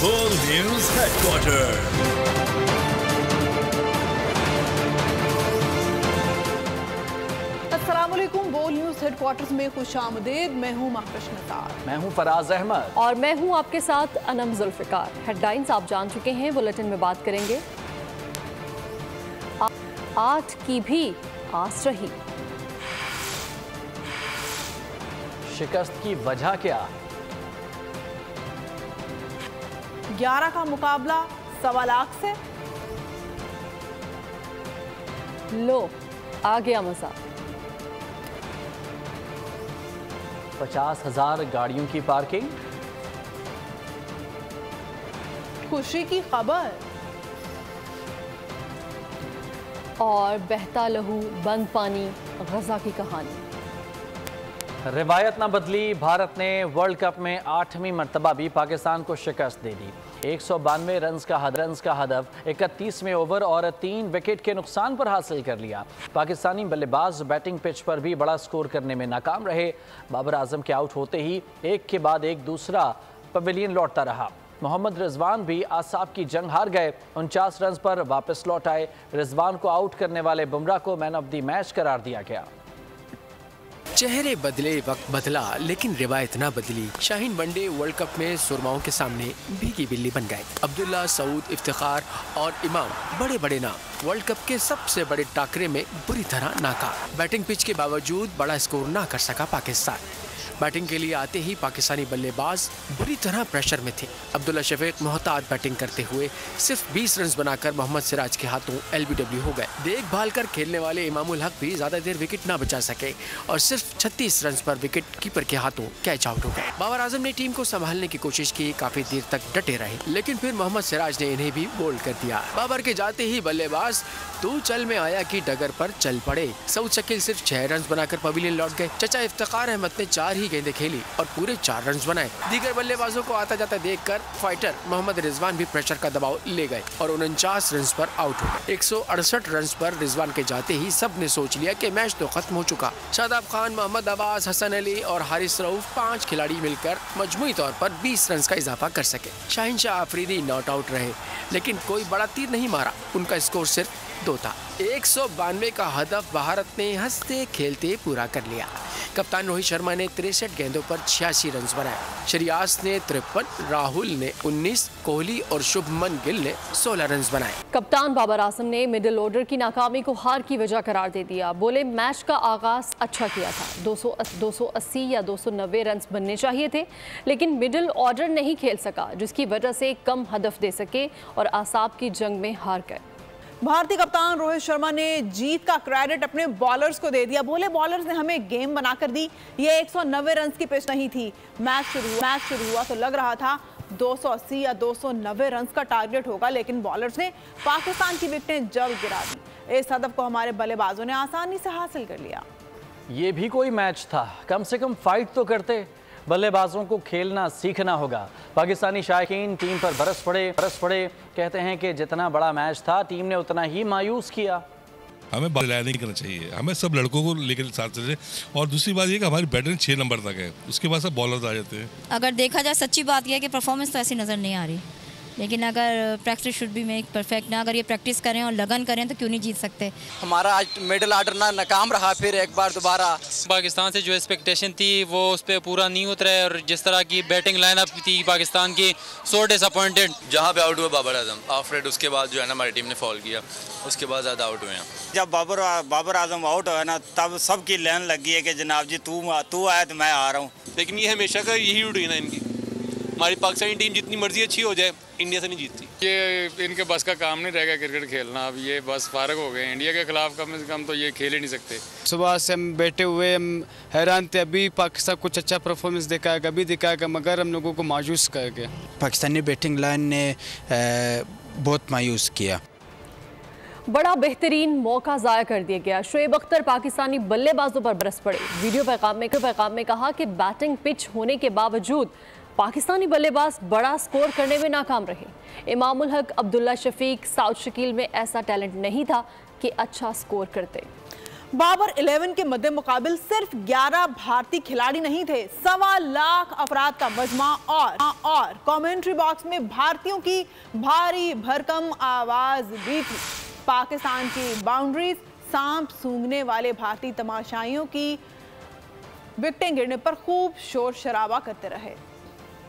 बोल news headquarter. अस्सलामुअलैकुम। बोल न्यूज हेडक्वार्टर्स में खुशामदीद। मैं हूँ महफिश निसार। मैं हूँ फराज अहमद और मैं हूँ आपके साथ अनम जुल्फिकार। हेडलाइंस आप जान चुके हैं, बुलेटिन में बात करेंगे। 8 की भी आस रही, शिकस्त की वजह क्या? 11 का मुकाबला 1.25 लाख से। लो आ गया मजा। 50,000 गाड़ियों की पार्किंग। खुशी की खबर और बहता लहू बंद पानी, गजा की कहानी। रिवायत न बदली, भारत ने वर्ल्ड कप में 8वीं मरतबा भी पाकिस्तान को शिकस्त दे दी। 192 रन का हदफ 31वें ओवर और 3 विकेट के नुकसान पर हासिल कर लिया। पाकिस्तानी बल्लेबाज बैटिंग पिच पर भी बड़ा स्कोर करने में नाकाम रहे। बाबर आजम के आउट होते ही एक के बाद एक दूसरा पवेलियन लौटता रहा। मोहम्मद रिजवान भी आसाब की जंग हार गए। 49 रन पर वापस लौट आए। रिजवान को आउट करने वाले बुमराह को मैन ऑफ द मैच करार दिया गया। चेहरे बदले, वक्त बदला, लेकिन रिवायत ना बदली। शाहीन वनडे वर्ल्ड कप में सुरमाओं के सामने भीगी बिल्ली बन गए। अब्दुल्ला, सऊद, इफ्तिखार और इमाम बड़े बड़े नाम वर्ल्ड कप के सबसे बड़े टाकरे में बुरी तरह नाकाम। बैटिंग पिच के बावजूद बड़ा स्कोर ना कर सका पाकिस्तान। बैटिंग के लिए आते ही पाकिस्तानी बल्लेबाज बुरी तरह प्रेशर में थे। अब्दुल्ला शफीक मोहतात बैटिंग करते हुए सिर्फ 20 रन बनाकर मोहम्मद सिराज के हाथों LBW हो गए। देखभाल कर खेलने वाले इमामुल हक भी ज्यादा देर विकेट ना बचा सके और सिर्फ 36 रन पर विकेट कीपर के हाथों कैच आउट हो गए। बाबर आजम ने टीम को संभालने की कोशिश की, काफी देर तक डटे रहे, लेकिन फिर मोहम्मद सिराज ने इन्हें भी बोल्ड कर दिया। बाबर के जाते ही बल्लेबाज तू चल में आया की डगर पर चल पड़े। सऊद शकील सिर्फ 6 रन बनाकर पवेलियन लौट गए। चचा इफ्तिखार अहमद ने 4 ही गेंदें खेली और पूरे 4 रन बनाए। दीगर बल्लेबाजों को आता जाता देखकर फाइटर मोहम्मद रिजवान भी प्रेशर का दबाव ले गए और 49 रन पर आउट हो गए। 168 रन पर रिजवान के जाते ही सब ने सोच लिया कि मैच तो खत्म हो चुका। शादाब खान, मोहम्मद अब्बास, हसन अली और हारिस रऊफ 5 खिलाड़ी मिलकर मजमूई तौर पर 20 रन का इजाफा कर सके। शाहीन शाह आफरीदी नॉट आउट रहे, लेकिन कोई बड़ा तीर नहीं मारा। उनका स्कोर सिर्फ 2 था। 192 का हदफ भारत ने हंसते खेलते पूरा कर लिया। कप्तान रोहित शर्मा ने 63 गेंदों पर 86 रन बनाए। श्रेयास ने 53, राहुल ने 19, कोहली और शुभमन गिल ने 16 रन बनाए। कप्तान बाबर आजम ने मिडिल ऑर्डर की नाकामी को हार की वजह करार दे दिया। बोले मैच का आगाज अच्छा किया था, 280 या 290 रन बनने चाहिए थे, लेकिन मिडिल ऑर्डर नहीं खेल सका, जिसकी वजह से कम हदफ दे सके और आसाब की जंग में हार गए। भारतीय कप्तान रोहित शर्मा ने जीत का क्रेडिट अपने बॉलर्स को दे दिया। बोले बॉलर्स ने हमें गेम बनाकर दी, ये 190 रन की पिच नहीं थी। मैच शुरू हुआ तो लग रहा था 280 या 290 रन का टारगेट होगा, लेकिन बॉलर्स ने पाकिस्तान की विकेटें जल्द गिरा दी। इस हदफ को हमारे बल्लेबाजों ने आसानी से हासिल कर लिया। ये भी कोई मैच था, कम से कम फाइट तो करते। बल्लेबाजों को खेलना सीखना होगा। पाकिस्तानी शायकीन टीम पर बरस पड़े। कहते हैं कि जितना बड़ा मैच था टीम ने उतना ही मायूस किया। हमें बल्लेबाजी नहीं करना चाहिए, हमें सब लड़कों को लेकर साथ चले। और दूसरी बात ये कि हमारी बैटिंग 6 नंबर तक है, उसके बाद सब बॉलर्स आ जाते हैं। अगर देखा जाए सच्ची बात यह है कि परफॉर्मेंस तो ऐसी नज़र नहीं आ रही, लेकिन अगर practice should be make perfect ना, अगर ये प्रैक्टिस करें और लगन करें तो क्यों नहीं जीत सकते। हमारा आज मिडिल ऑर्डर ना नाकाम रहा, फिर एक बार दोबारा पाकिस्तान से जो एक्सपेक्टेशन थी वो उस पर पूरा नहीं उतरा है और जिस तरह की बैटिंग लाइनअप थी पाकिस्तान की, सो डिसअपॉइंटेड। जहाँ पे आउट हुआ बाबर आजम आफ्टर, उसके बाद जो है ना हमारी टीम ने फॉल किया, उसके बाद ज़्यादा आउट हुए हैं। जब बाबर आजम आउट हुआ ना, तब सबकी लाइन लगी है कि जनाब जी तू आया तो मैं आ रहा हूँ। लेकिन ये हमेशा का यही रूटीन है इनकी। हमारी पाकिस्तानी टीम जितनी मर्जी अच्छी हो जाए, इंडिया से नहीं जीतती। ये इनके बस का काम नहीं रहेगा क्रिकेट खेलना। अब ये बस फारग हो गए। इंडिया के खिलाफ कम से कम तो ये खेल ही नहीं सकते। सुबह से हम बैठे हुए हम हैरान थे। अभी पाकिस्तान कुछ अच्छा परफॉर्मेंस दिखाएगा, अभी दिखाएगा, मगर हम लोगों को मायूस कर गया। पाकिस्तानी बैटिंग लाइन ने बहुत मायूस किया। बड़ा बेहतरीन मौका ज़ाया कर दिया गया। शोएब अख्तर पाकिस्तानी बल्लेबाजों पर बरस पड़े। वीडियो पैगाम में कहा कि बैटिंग पिच होने के बावजूद पाकिस्तानी बल्लेबाज बड़ा स्कोर करने में नाकाम रहे। इमामुल हक, अब्दुल्ला शफीक, सऊद शकील में ऐसा टैलेंट नहीं था कि अच्छा स्कोर करते। बाबर 11 के मद्दे मुकाबिल सिर्फ 11 भारतीय खिलाड़ी नहीं थे, 1.25 लाख अफराद का मजमा और कमेंट्री बॉक्स में भारतीयों की भारी भरकम आवाज भी थी। पाकिस्तान की बाउंड्रीज सांप सूंघने वाले भारतीय तमाशाइयों की विकेटें गिरने पर खूब शोर शराबा करते रहे।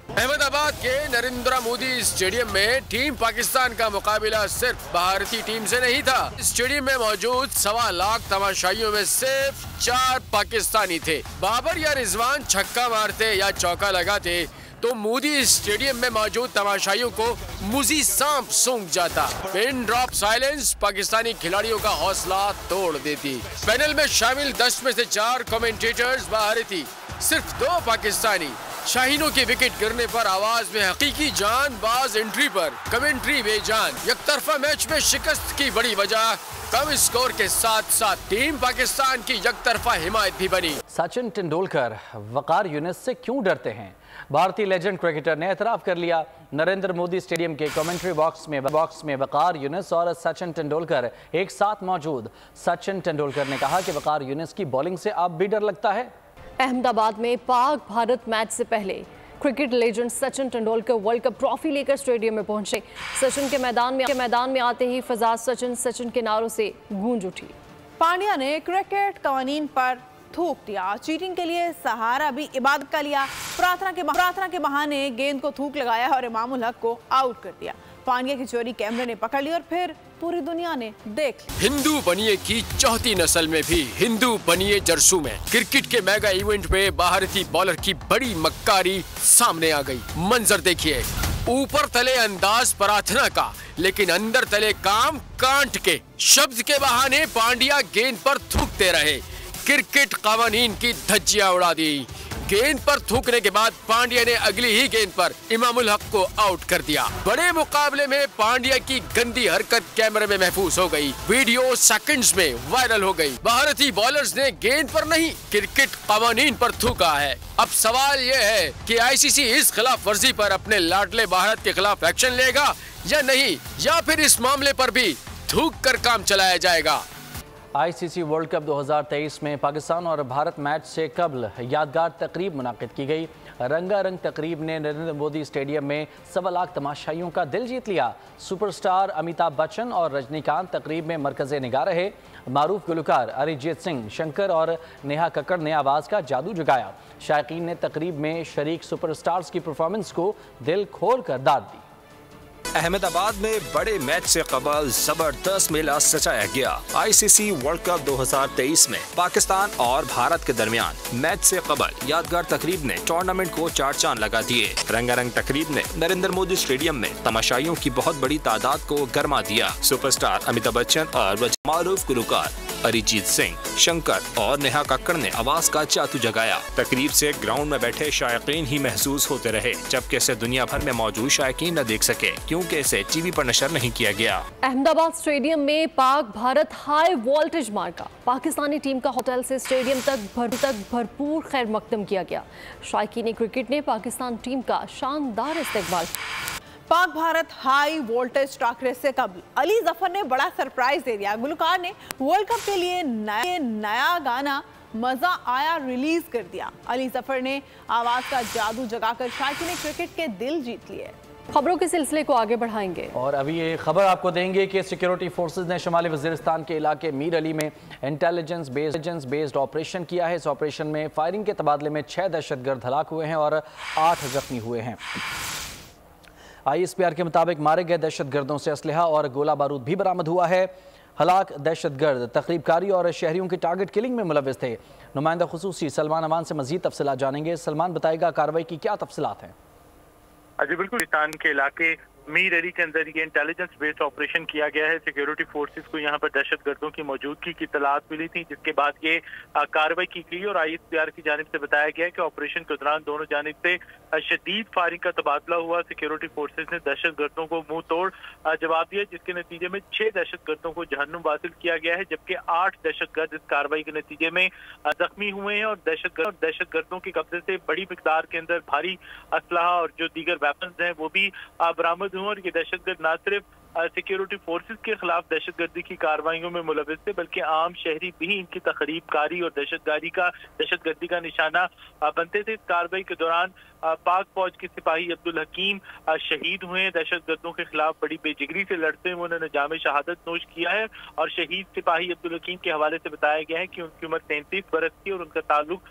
अहमदाबाद के नरेंद्र मोदी स्टेडियम में टीम पाकिस्तान का मुकाबला सिर्फ भारतीय टीम से नहीं था। स्टेडियम में मौजूद 1.25 लाख तमाशाइयों में सिर्फ 4 पाकिस्तानी थे। बाबर या रिजवान छक्का मारते या चौका लगाते तो मोदी स्टेडियम में मौजूद तमाशाइयों को मुजी सांप सूंघ जाता। पिन ड्रॉप साइलेंस पाकिस्तानी खिलाड़ियों का हौसला तोड़ देती। पैनल में शामिल 10 में से 4 कमेंटेटर्स भारतीय, सिर्फ 2 पाकिस्तानी। शाहीनों की विकेट गिरने पर आवाज में हकीकी जान, बाज एंट्री पर कमेंट्री बेजान। एकतरफा मैच में शिकस्त की बड़ी वजह कम स्कोर के साथ साथ टीम पाकिस्तान की एकतरफा हिमायत भी बनी। सचिन तेंदुलकर वकार यूनिस से क्यों डरते हैं? भारतीय लेजेंड क्रिकेटर ने एतराफ कर लिया। नरेंद्र मोदी स्टेडियम के कमेंट्री बॉक्स में वकार यूनिस और सचिन तेंदुलकर एक साथ मौजूद। सचिन तेंदुलकर ने कहा कि वकार यूनिस की बॉलिंग से अब भी डर लगता है। अहमदाबाद में पाक भारत मैच से पहले cricket legend Sachin Tendulkar world cup trophy लेकर स्टेडियम में पहुंचे। सचिन के मैदान में आते ही फिजा सचिन के नारों से गूंज उठी। पांड्या ने क्रिकेट कवानीन पर थूक दिया। चीटिंग के लिए सहारा भी इबादत का लिया। प्रार्थना के बहाने गेंद को थूक लगाया और इमामुल हक को आउट कर दिया। पांड्या की चोरी कैमरे ने पकड़ ली और फिर पूरी दुनिया ने देख ली। हिंदू बनिए की चौथी नस्ल में भी हिंदू बनिए जर्सू में क्रिकेट के मेगा इवेंट में भारतीय बॉलर की बड़ी मक्कारी सामने आ गई। मंजर देखिए, ऊपर तले अंदाज प्रार्थना का, लेकिन अंदर तले काम कांट के। शब्द के बहाने पांड्या गेंद पर थूकते रहे। क्रिकेट कवानीन की धज्जियां उड़ा दी। गेंद पर थूकने के बाद पांड्या ने अगली ही गेंद पर इमामुल हक को आउट कर दिया। बड़े मुकाबले में पांड्या की गंदी हरकत कैमरे में महफूज हो गई। वीडियो सेकंड्स में वायरल हो गई। भारतीय बॉलर्स ने गेंद पर नहीं क्रिकेट कवानीन पर थूका है। अब सवाल ये है कि आईसीसी इस खिलाफ वर्जी पर अपने लाडले भारत के खिलाफ एक्शन लेगा या नहीं, या फिर इस मामले पर भी थूक कर काम चलाया जाएगा। आईसीसी वर्ल्ड कप 2023 में पाकिस्तान और भारत मैच से कबल यादगार तकरीब मुनाकिद की गई। रंगारंग तकरीब ने नरेंद्र मोदी स्टेडियम में 1.25 लाख तमाशाइयों का दिल जीत लिया। सुपरस्टार अमिताभ बच्चन और रजनीकांत तकरीब में मरकज़े निगाह रहे। मारूफ गुलकार अरिजीत सिंह, शंकर और नेहा कक्कड़ ने आवाज़ का जादू जगाया। शायकीन ने तकरीब में शरीक सुपरस्टार्स की परफॉर्मेंस को दिल खोल कर दाद दी। अहमदाबाद में बड़े मैच से कबल जबरदस्त मेला सजाया गया। आईसीसी वर्ल्ड कप 2023 में पाकिस्तान और भारत के दरमियान मैच से कबल यादगार तकरीब ने टूर्नामेंट को 4 चांद लगा दिए। रंगारंग तकरीब ने नरेंद्र मोदी स्टेडियम में तमाशाइयों की बहुत बड़ी तादाद को गरमा दिया। सुपरस्टार अमिताभ बच्चन और मारूफ गुलकार अरिजीत सिंह, शंकर और नेहा कक्कड़ ने आवाज का जादू जगाया। तकरीब से ग्राउंड में बैठे शायकीन ही महसूस होते रहे, जबकि इसे दुनिया भर में मौजूद शायकीन न देख सके क्योंकि इसे टीवी पर नशर नहीं किया गया। अहमदाबाद स्टेडियम में पाक भारत हाई वोल्टेज मार्का पाकिस्तानी टीम का होटल से स्टेडियम तक भरपूर खैर मकदम किया गया। शायकीन क्रिकेट ने पाकिस्तान टीम का शानदार इस्तेकबाल। पाक भारत हाई वोल्टेज टाकरे से कबल अली जफर ने बड़ा सरप्राइज दे दिया। गुलकार ने वर्ल्ड कप के लिए नया गाना मजा आया रिलीज कर दिया। अली जफर ने आवाज का जादू जगाकर शायकीन क्रिकेट के दिल जीत लिए। खबरों के सिलसिले को आगे बढ़ाएंगे और अभी ये खबर आपको देंगे कि सिक्योरिटी फोर्सेज ने शुमाली वजीरिस्तान के इलाके मीर अली में इंटेलिजेंस बेस्ड ऑपरेशन किया है। इस ऑपरेशन में फायरिंग के तबादले में 6 दहशतगर्द हलाक हुए हैं और 8 जख्मी हुए हैं। ISPR के मुताबिक मारे गए दहशतगर्दों से असलहा और गोला बारूद भी बरामद हुआ है। हलाक दहशतगर्द तकरीबकारी और शहरियों की टारगेट किलिंग में मुलविस थे। नुमाइंदा खुसूसी सलमान अमान से मजीद तफसीलात जानेंगे। सलमान, बताएगा कार्रवाई की क्या तफसीलात हैं? जी बिल्कुल, पाकिस्तान के इलाके मीर अली के अंदर ये इंटेलिजेंस बेस्ड ऑपरेशन किया गया है। सिक्योरिटी फोर्सेस को यहाँ पर दहशतगर्दों की मौजूदगी की इत्तलात मिली थी, जिसके बाद ये कार्रवाई की गई और ISPR की जानिब से बताया गया कि ऑपरेशन के दौरान दोनों जानिब से शदीद फायरिंग का तबादला हुआ। सिक्योरिटी फोर्सेस ने दहशतगर्दों को मुंह तोड़ जवाब दिया, जिसके नतीजे में 6 दहशतगर्दों को जहन्नुम वासिल किया गया है, जबकि 8 दहशतगर्द इस कार्रवाई के नतीजे में जख्मी हुए हैं। और दहशतगर्दों के कब्जे से बड़ी मिकदार के अंदर भारी असलहा और जो दीगर वेपन्स हैं वो भी बरामद हुए। और ये दहशतगर्द न सिर्फ सिक्योरिटी फोर्सेस के खिलाफ दहशतगर्दी की कार्रवाइयों में मुलविस थे, बल्कि आम शहरी भी इनकी तखरीबकारी और दहशतगर्दी का निशाना बनते थे। इस कार्रवाई के दौरान पाक फौज के सिपाही अब्दुल हकीम शहीद हुए। दहशतगर्दों के खिलाफ बड़ी बेजिगरी से लड़ते हुए उन्होंने जामे शहादत नोश किया है और शहीद सिपाही अब्दुल हकीम के हवाले से बताया गया है कि उनकी उम्र 33 बरस थी और उनका ताल्लुक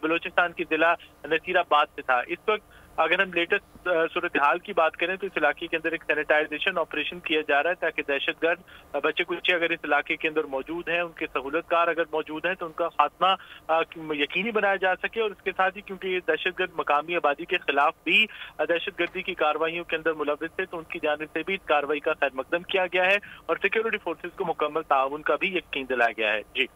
बलूचिस्तान के जिला नसीराबाद से था। इस वक्त अगर हम लेटेस्ट सूरत हाल की बात करें तो इस इलाके के अंदर एक सैनिटाइजेशन ऑपरेशन किया जा रहा है ताकि दहशतगर्द बच्चे कुच्चे अगर इस इलाके के अंदर मौजूद हैं, उनके सहूलतकार अगर मौजूद हैं तो उनका खात्मा यकीनी बनाया जा सके। और इसके साथ ही क्योंकि ये दहशतगर्द मकामी आबादी के खिलाफ भी दहशतगर्दी की कार्रवाइयों के अंदर मुलविस थे, तो उनकी जानिब से भी इस कार्रवाई का खैर मकदम किया गया है और सिक्योरिटी फोर्सेज को मुकम्मल ताउन का भी यकीन दिलाया गया है। जी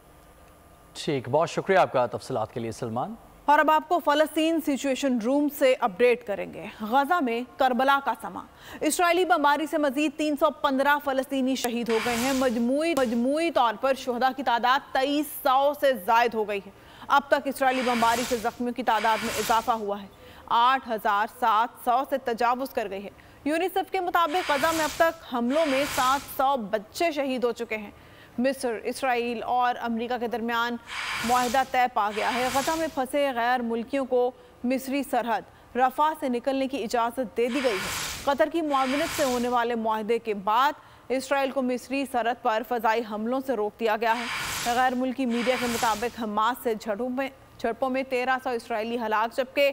ठीक, बहुत शुक्रिया आपका तफसीलात के लिए सलमान। और अब आपको फ़लस्तीन सिचुएशन रूम से अपडेट करेंगे। गजा में करबला का समा, इस्राएली बमबारी से मजीद 315 फ़लस्तीनी शहीद हो गए हैं। मजमूई तौर पर शुहदा की तादाद 2300 से ज़ायद हो गई है। अब तक इस्राएली बमबारी से ज़ख्मियों की तादाद में इजाफा हुआ है, 8700 से तजावुज़ कर गई है। यूनिसेफ के मुताबिक गजा में अब तक हमलों में 700 बच्चे शहीद हो चुके हैं। मिस्र, इसराइल और अमेरिका के दरमियान मुआहदा तय पा गया है। गजा में फंसे गैर मुल्कियों को मिस्री सरहद रफा से निकलने की इजाज़त दे दी गई है। कतर की मुआवनत से होने वाले मुआहदे के बाद इसराइल को मिस्री सरहद पर फ़ज़ाई हमलों से रोक दिया गया है। गैर मुल्की मीडिया के मुताबिक हमास से झड़पों में 1300 इसराइली हलाक जबकि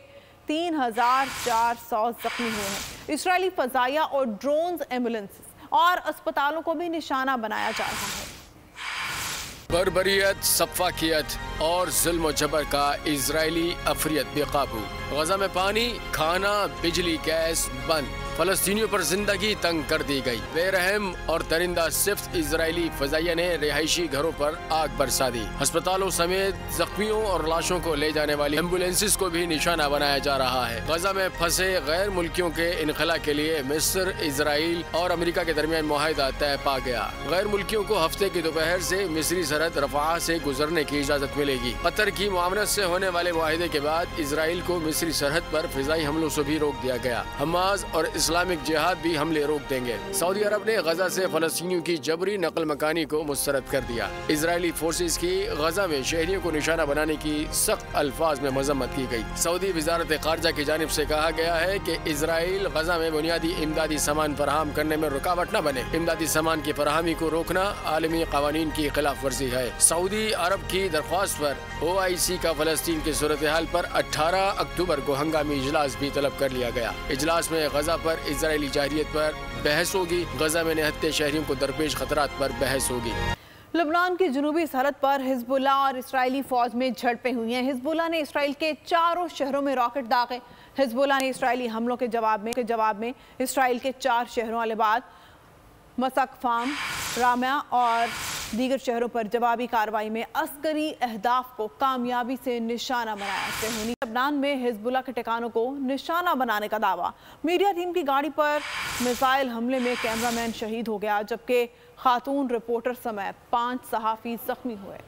3400 जख्मी हुए हैं। इसराइली फ़ज़ाइया और ड्रोन्स, एम्बुलेंस और अस्पतालों को भी निशाना बनाया जा रहा है। बर्बरियत, सफ़ाकियत और जुल्म जबर का इजरायली अफरियत बेकाबू। गजा में पानी, खाना, बिजली, गैस बंद। फलस्तीनियों पर जिंदगी तंग कर दी गई। बेरहम और दरिंदा सिफ्त इजरायली फजाइया ने रिहायशी घरों पर आग बरसा दी। अस्पतालों समेत जख्मियों और लाशों को ले जाने वाली एम्बुलेंसेस को भी निशाना बनाया जा रहा है। गजा में फंसे गैर मुल्कियों के इनखला के लिए मिस्र, इजराइल और अमेरिका के दरमियान मुआहदा तय पा गया। गैर मुल्कियों को हफ्ते की दोपहर से मिस्री सरहद रफा से गुजरने की इजाजत मिलेगी। कतर की मुआवनत से होने वाले मुआहदे के बाद इसराइल को मिस्री सरहद पर फिजाई हमलों से भी रोक दिया गया। हमास और इस्लामिक जिहाद भी हमले रोक देंगे। सऊदी अरब ने गजा से फलस्तीनियों की जबरी नकल मकानी को मुस्तरद कर दिया। इजरायली फोर्सेस की गजा में शहरियों को निशाना बनाने की सख्त अल्फाज में मजम्मत की गई। सऊदी वजारत खारजा की जानिब से कहा गया है कि इजराइल गजा में बुनियादी इमदादी सामान फराहम करने में रुकावट न बने। इमदादी सामान की फराहमी को रोकना आलमी कवानीन की खिलाफ वर्जी है। सऊदी अरब की दरख्वास्त पर OIC का फलस्तीन की सूरत हाल पर 18 अक्टूबर को हंगामी इजलास भी तलब कर लिया गया। इजलास में गजा पर इजरायली जाहिरियत पर बहस होगी। गजा में निहत्ते शहरियों को दरपेश खतरात पर बहस होगी। लबनान की जुनूबी सरहद पर हिजबुल्लाह और इसराइली फौज में झड़पें हुई हैं। हिजबुल्लाह ने इसराइल के 4 शहरों में रॉकेट दागे। हिजबुल्लाह ने इसराइली हमलों के जवाब में इसराइल के 4 शहरों अल-बाद, मसकफाम, रामया और दीगर शहरों पर जवाबी कार्रवाई में अस्करी अहदाफ को कामयाबी से निशाना बनाया। सेहूनी लबनान में हिजबुल्लाह के ठिकानों को निशाना बनाने का दावा। मीडिया टीम की गाड़ी पर मिसाइल हमले में कैमरामैन शहीद हो गया जबकि खातून रिपोर्टर समेत 5 सहाफ़ी जख्मी हुए।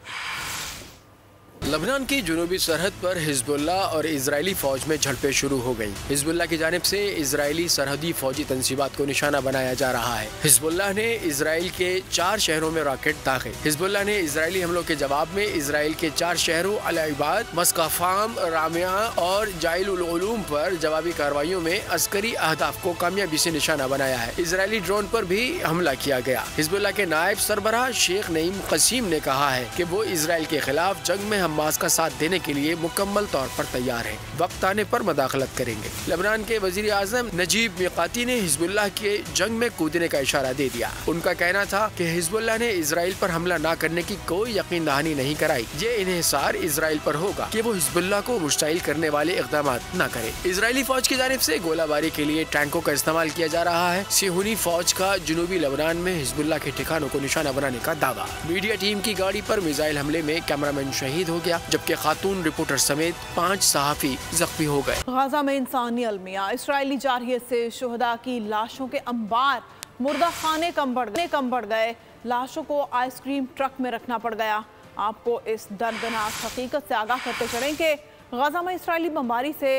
लबनान की जुनूबी सरहद पर हिजबुल्लाह और इजरायली फौज में झड़पें शुरू हो गई। हिजबुल्लाह की जानिब से इजरायली सरहदी फौजी तंसीबात को निशाना बनाया जा रहा है। हिजबुल्लाह ने इजराइल के 4 शहरों में रॉकेट दागे। हिजबुल्लाह ने इजरायली हमलों के जवाब में इजराइल के 4 शहरों अल-इबाद, मस्काफाम, रामिया और जाइलुल उलूम पर जवाबी कार्रवाइयों में अस्करी अहदाफ को कामयाबी से निशाना बनाया है। इजरायली ड्रोन पर भी हमला किया गया। हिजबुल्लाह के नायब सरबराह शेख नईम कसीम ने कहा है कि वो इजराइल के खिलाफ जंग में हमास का साथ देने के लिए मुकम्मल तौर पर तैयार है। वक्त आने पर मदाखलत करेंगे। लबनान के वजीर आजम नजीब मिकाती ने हिजबुल्लाह के जंग में कूदने का इशारा दे दिया। उनका कहना था कि हिजबुल्लाह ने इजराइल पर हमला न करने की कोई यकीन दहानी नहीं कराई। ये इन्हिसार इजराइल पर होगा कि वो हिजबुल्लाह को मुश्ताइल करने वाले इक़दाम न करे। इजरायली फौज की जानिब से गोलाबारी के लिए टैंकों का इस्तेमाल किया जा रहा है। सेहूनी फौज का जुनूबी लबनान में हिजबुल्लाह के ठिकानों को निशाना बनाने का दावा। मीडिया टीम की गाड़ी पर मिसाइल हमले में कैमरामैन शहीद हो गया जबकि खातून रिपोर्टर समेत 5 सहाफ़ी जख्मी हो गए। गाजा में इंसानी अलमिया, इसराइली जारहियत से शुहदा की लाशों के अंबार, मुर्दा खाने कम बढ़ गए। लाशों को आइसक्रीम ट्रक में रखना पड़ गया। आपको इस दर्दनाक हकीकत से आगाह करते चलें कि गाजा में इसराइली बमबारी से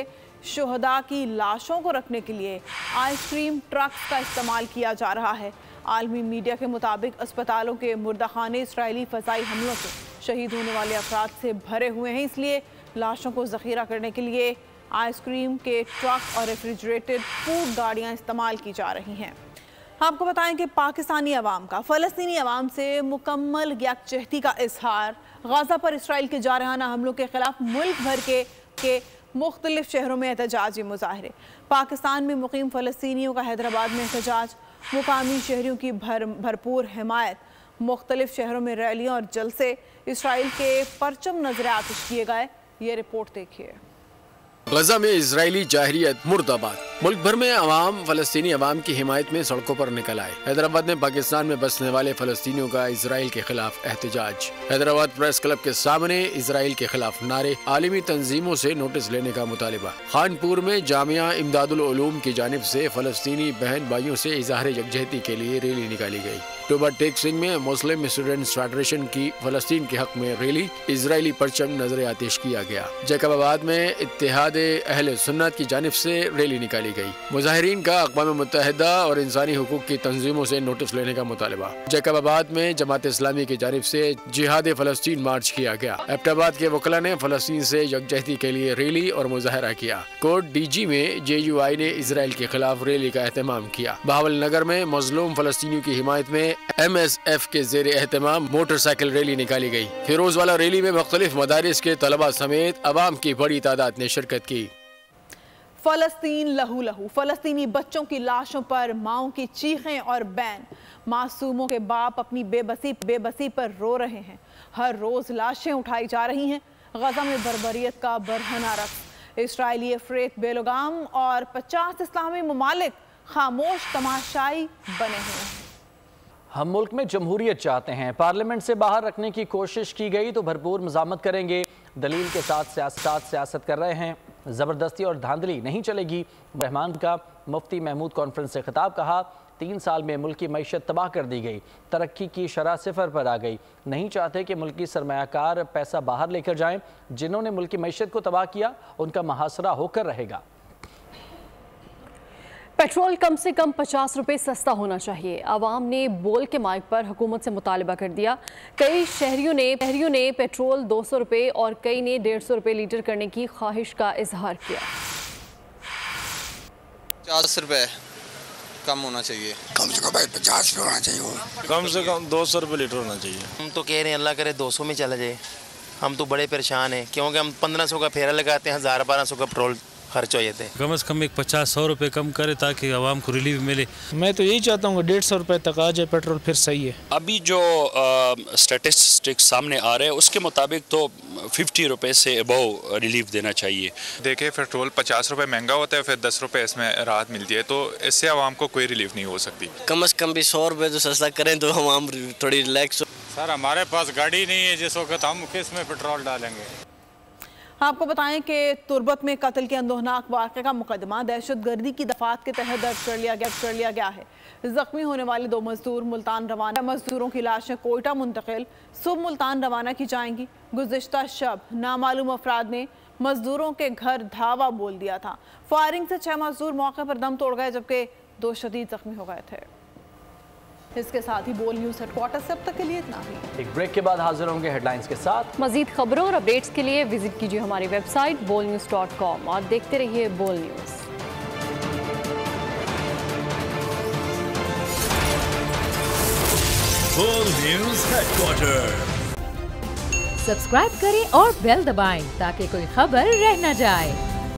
शुहदा की लाशों को रखने के लिए आइसक्रीम ट्रक का इस्तेमाल किया जा रहा है। आलमी मीडिया के मुताबिक अस्पतालों के मुर्दाखाने इसराइली फ़ज़ाई हमलों से शहीद होने वाले अफराद से भरे हुए हैं, इसलिए लाशों को ज़ख़ीरा करने के लिए आइसक्रीम के ट्रक और रेफ्रिजरेटेड फूड गाड़ियाँ इस्तेमाल की जा रही हैं। आपको बताएं कि पाकिस्तानी अवाम का फ़लस्तीनी अवाम से मुकम्मल यकजहती का इजहार। गाज़ा पर इसराइल के जारहाना हमलों के खिलाफ मुल्क भर के मुख्तलिफ शहरों में एहतजाजी मुजाहरे। पाकिस्तान में मुकीम फ़लस्तीनियों का हैदराबाद में एहतजाज, मुकामी शहरियों की भरपूर हिमायत, मुख्तलिफ शहरों में रैलियाँ और जलसे, इसराइल के परचम नजर आतिश किए गए। ये रिपोर्ट देखिए। गजा में इजरायली जाहिरियत मुर्दाबाद। मुल्क भर में अवाम फलस्तीनी अवाम की हिमायत में सड़कों पर निकल आए। हैदराबाद में पाकिस्तान में बसने वाले फलस्तीनियों का इजराइल के खिलाफ एहतजाज। हैदराबाद प्रेस क्लब के सामने इजराइल के खिलाफ नारे, आलमी तंजीमों से नोटिस लेने का मुतालिबा। खानपुर में जामिया इमदादुल उलूम की जानिब से फलस्तीनी बहन भाइयों से इजहार यकजहती के लिए रैली निकाली गई। अक्टूबर टेक सिंह में मुस्लिम स्टूडेंट्स फेडरेशन की फलस्तीन के हक में रैली, इजरायली परचम नजर आतिश किया गया। जैकबाबाद में इत्तेहाद अहले सुन्नत की जानिब से रैली निकाली गई। मुजाहिरीन का अक़वाम मुत्तहिदा और इंसानी हुकूक की तंजीमों से नोटिस लेने का मुतालिबा। जैकबाबाद में जमात इस्लामी की जानिब से जिहाद फलस्तीन मार्च किया गया। एबटाबाद के वकला ने फलस्तीन से यकजहती के लिए रैली और मुजाहरा किया। कोट डीजी में JUI ने इसराइल के खिलाफ रैली का एहतमाम किया। बहावल नगर में मजलूम फलस्तीनियों की हिमायत में MSF के ज़ेर एहतमाम मोटरसाइकिल रैली निकाली गई। फिरोजवाला रैली में मुख्तलिफ मदारिस के तलबा समेत अवाम की बड़ी तादाद ने शिरकत की। फलस्तीन लहू लहू, फलस्तीनी बच्चों की लाशों पर माओं की चीखें और बैन। मासूमों के बाप अपनी बेबसी पर रो रहे हैं। हर रोज लाशें उठाई जा रही हैं। गजा में बर्बरियत का बरहना रक्स। इसराइली अफरेत बेलगाम और 50 इस्लामी ममालिक खामोश तमाशाई बने हुए हैं। हम मुल्क में जमहूरियत चाहते हैं, पार्लियामेंट से बाहर रखने की कोशिश की गई तो भरपूर मज़ामत करेंगे। दलील के साथ सियासत कर रहे हैं, ज़बरदस्ती और धांधली नहीं चलेगी। रहमान का मुफ्ती महमूद कॉन्फ्रेंस से खिताब, कहा 3 साल में मुल्क की मईशत तबाह कर दी गई, तरक्की की शरह सिफर पर आ गई। नहीं चाहते कि मुल्क की सरमायाकार पैसा बाहर लेकर जाएं। जिन्होंने मुल्क की मईशत को तबाह किया उनका मुहासरा होकर रहेगा। पेट्रोल कम से कम 50 रुपये सस्ता होना चाहिए। आवाम ने बोल के माइक पर हुकूमत से मुतालबा कर दिया। कई शहरियों ने पेट्रोल 200 रुपये और कई ने 150 रुपये लीटर करने की ख्वाहिश का इजहार किया। 50 रुपये कम होना चाहिए, कम से कम 50 रुपये होना चाहिए, कम से कम 200 रुपये लीटर होना चाहिए। हम तो कह रहे हैं अल्लाह करे 200 में चला जाए। हम तो बड़े परेशान हैं क्योंकि हम 1500 का फेरा लगाते हैं, 1000-1200 का पेट्रोल खर्च हो जाते हैं। कम से कम एक 50-100 रुपये कम करे ताकि आवाम को रिलीफ मिले। मैं तो यही चाहता हूँ 150 रुपये तक आ जाए पेट्रोल, फिर सही है। अभी जो स्टैटिस्टिक्स सामने आ रहे हैं उसके मुताबिक तो 50 रुपये से अबव रिलीफ देना चाहिए। देखिए पेट्रोल 50 रुपये महंगा होता है, फिर 10 रुपये इसमें राहत मिलती है, तो इससे आवाम को कोई रिलीफ नहीं हो सकती। कम से कम भी 100 रुपये तो सस्ता करें तो आवाम थोड़ी रिलैक्स हो। सर हमारे पास गाड़ी नहीं है, जिस वक्त हम किस में पेट्रोल डालेंगे। आपको बताएं कि तुर्बत में कत्ल के अंदोहनाक वाक़े का मुकदमा दहशतगर्दी की दफात के तहत दर्ज कर लिया गया है। जख्मी होने वाले 2 मजदूर मुल्तान रवाना। मजदूरों की लाशें कोयटा मुंतकिल, सुबह मुल्तान रवाना की जाएंगी। गुज़िश्ता शब नामालूम अफराद ने मजदूरों के घर धावा बोल दिया था। फायरिंग से 6 मजदूर मौके पर दम तोड़ गए जबकि 2 शदीद जख्मी हो गए थे। इसके साथ ही बोल न्यूज़ हेडक्वार्टर से अब तक के लिए इतना ही। एक ब्रेक के बाद हाजिर होंगे हेडलाइंस के साथ। मजीद खबरों और अपडेट्स के लिए विजिट कीजिए हमारी वेबसाइट bolnews.com और देखते रहिए बोल न्यूज़। बोल न्यूज़ हेडक्वार्टर सब्सक्राइब करें और बेल दबाएं ताकि कोई खबर रह न जाए।